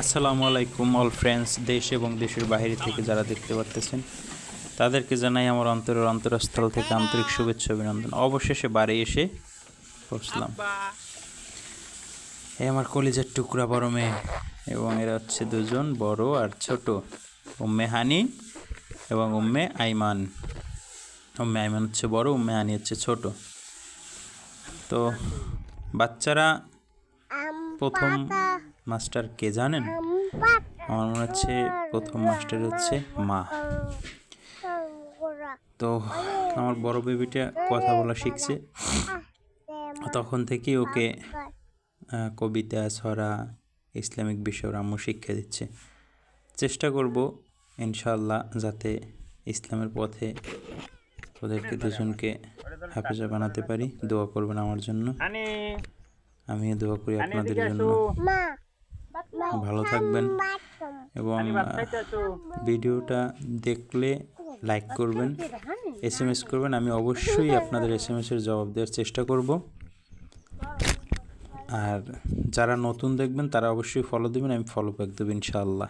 আসসালামু আলাইকুম all friends, দেশ এবং দেশের বাইরে থেকে যারা দেখতে পারতেছেন তাদেরকে জানাই আমার অন্তরের অন্তরস্থল থেকে আন্তরিক শুভেচ্ছা অভিনন্দন। অবশেষে বাড়ি এসে পৌঁছলাম। এই আমার কলিজার টুকরা বড় মেয়ে, এবং এরা হচ্ছে দুজন বড় আর ছোট, উম্মে হানি এবং উম্মে আইমান। উম্মে আইমান হচ্ছে বড়, উম্মে হানি হচ্ছে ছোট। তো বাচ্চারা প্রথম মাস্টার কে জানেন? আমার মনে হচ্ছে প্রথম মাস্টার হচ্ছে মা। তো আমার বড় বেবিটা কথা বলা শিখছে, তখন থেকেই ওকে কবিতা, ছড়া, ইসলামিক বিষয় আম্মু শিক্ষা দিচ্ছে। চেষ্টা করব ইনশাআল্লাহ যাতে ইসলামের পথে ওদেরকে দুজনকে হাফেজা বানাতে পারি। দোয়া করবেন আমার জন্য, আমিও দোয়া করি আপনাদের জন্য। ভালো থাকবেন এবং ভিডিওটা দেখলে লাইক করবেন, SMS করবেন। আমি অবশ্যই আপনাদের SMS-এর জবাব দেওয়ার চেষ্টা করব। আর যারা নতুন দেখবেন তারা অবশ্যই ফলো দেবেন, আমি ফলো ব্যাক দেবো ইনশাআল্লাহ।